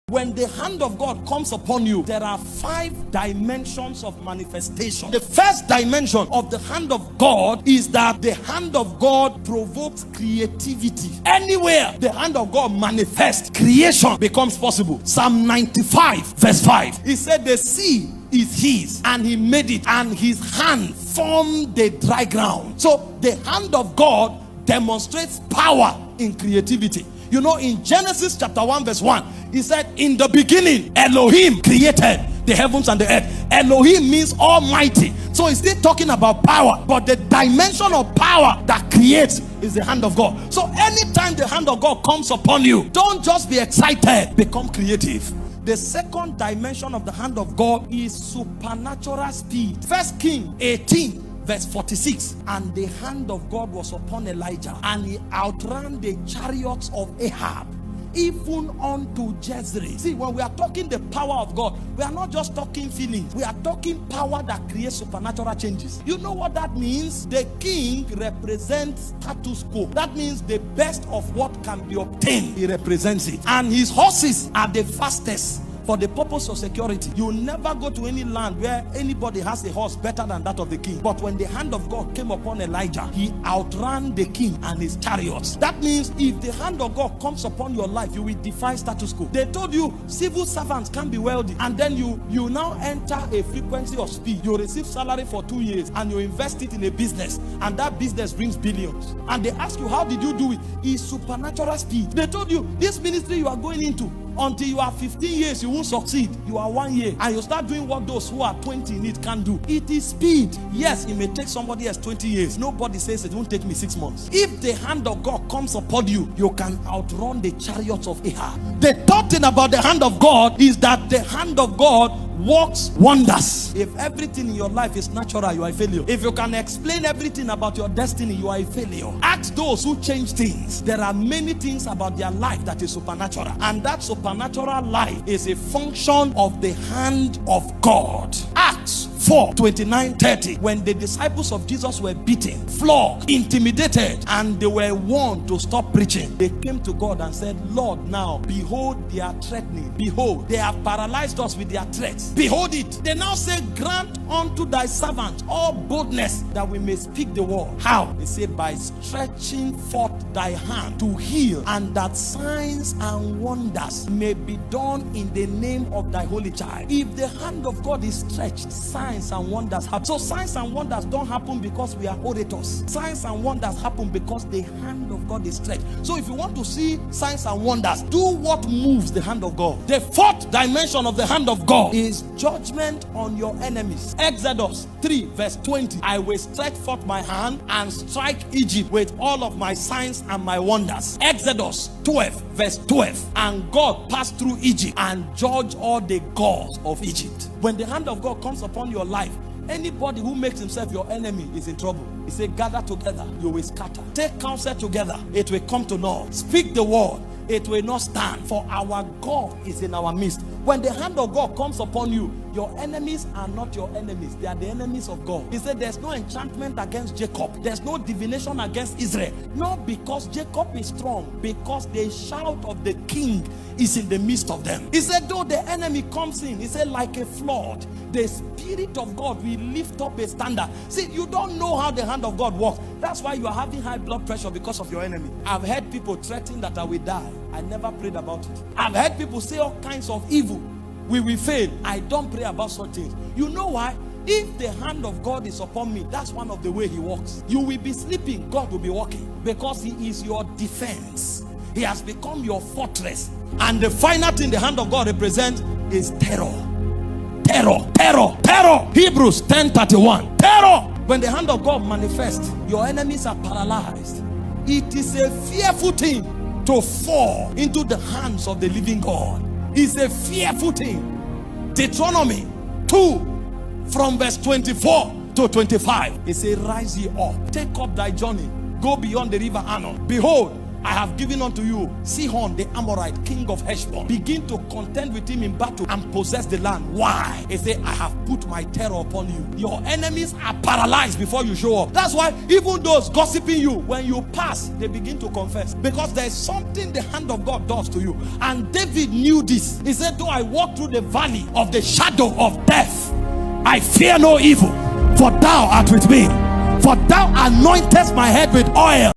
When the hand of God comes upon you, there are 5 dimensions of manifestation. The first dimension of the hand of God is that the hand of God provokes creativity. Anywhere the hand of God manifests, creation becomes possible. Psalm 95 verse 5. He said the sea is his and he made it, and his hand formed the dry ground. So the hand of God demonstrates power in creativity. You know, in Genesis chapter 1 verse 1, he said, in the beginning, Elohim created the heavens and the earth. Elohim means almighty. So he's still talking about power, but the dimension of power that creates is the hand of God. So anytime the hand of God comes upon you, don't just be excited, become creative. The second dimension of the hand of God is supernatural speed. 1 Kings 18 verse 46, and the hand of God was upon Elijah, and he outran the chariots of Ahab, even unto Jezreel. See, when we are talking the power of God, we are not just talking feelings. We are talking power that creates supernatural changes. You know what that means? The king represents status quo. That means the best of what can be obtained, he represents it. And his horses are the fastest. For the purpose of security, you never go to any land where anybody has a horse better than that of the king. But when the hand of God came upon Elijah, he outran the king and his chariots. That means if the hand of God comes upon your life, you will defy status quo. They told you civil servants can be wealthy, and then you now enter a frequency of speed. You receive salary for 2 years and you invest it in a business, and that business brings billions. And they ask you, how did you do it? It's supernatural speed. They told you this ministry you are going into, until you are 15 years, you won't succeed. You are 1 year, and you start doing what those who are 20 in it can do. It is speed. Yes, it may take somebody else 20 years. Nobody says it won't take me 6 months. If the hand of God comes upon you, you can outrun the chariots of Ahab. The third thing about the hand of God is that the hand of God works wonders. If everything in your life is natural, you are a failure. If you can explain everything about your destiny, you are a failure. Ask those who change things. There are many things about their life that is supernatural, and that supernatural life is a function of the hand of God. Acts 4:29-30, when the disciples of Jesus were beaten, flogged, intimidated, and they were warned to stop preaching, they came to God and said, Lord, now behold they are threatening. Behold, they have paralyzed us with their threats. Behold it. They now say, grant unto thy servants all boldness that we may speak the word. How? They say, by stretching forth thy hand to heal, and that signs and wonders may be done in the name of thy holy child. If the hand of God is stretched, signs and wonders happen. So signs and wonders don't happen because we are orators. Signs and wonders happen because the hand of God is stretched. So if you want to see signs and wonders, do what moves the hand of God. The fourth dimension of the hand of God is judgment on your enemies. Exodus 3 verse 20, I will stretch forth my hand and strike Egypt with all of my signs and my wonders. Exodus 12 verse 12, and God passed through Egypt and judged all the gods of Egypt. When the hand of God comes upon your life, anybody who makes himself your enemy is in trouble. He said, gather together, you will scatter. Take counsel together, it will come to naught. Speak the word, it will not stand, for our God is in our midst. When the hand of God comes upon you, your enemies are not your enemies, they are the enemies of God. He said there's no enchantment against Jacob, there's no divination against Israel. Not because Jacob is strong, because the shout of the king is in the midst of them. He said though the enemy comes in, he said like a flood, the Spirit of God will lift up a standard. See, you don't know how the hand of God works. That's why you are having high blood pressure, because of your enemy. I've heard people threaten that I will die. I never prayed about it. I've heard people say all kinds of evil. We will fail. I don't pray about such things. You know why? If the hand of God is upon me, that's one of the way he works. You will be sleeping, God will be walking, because he is your defense. He has become your fortress. And the final thing the hand of God represents is terror. Terror, terror, terror. Hebrews 10:31. Terror. When the hand of God manifests, your enemies are paralyzed. It is a fearful thing to fall into the hands of the living God. It's a fearful thing. Deuteronomy 2 from verse 24 to 25. It says, rise ye up, take up thy journey, go beyond the river Arnon. Behold, I have given unto you Sihon the Amorite, king of Heshbon. Begin to contend with him in battle and possess the land. Why? He said, I have put my terror upon you. Your enemies are paralyzed before you show up. That's why even those gossiping you, when you pass, they begin to confess, because there is something the hand of God does to you. And David knew this. He said, though I walk through the valley of the shadow of death, I fear no evil, for thou art with me. For thou anointest my head with oil.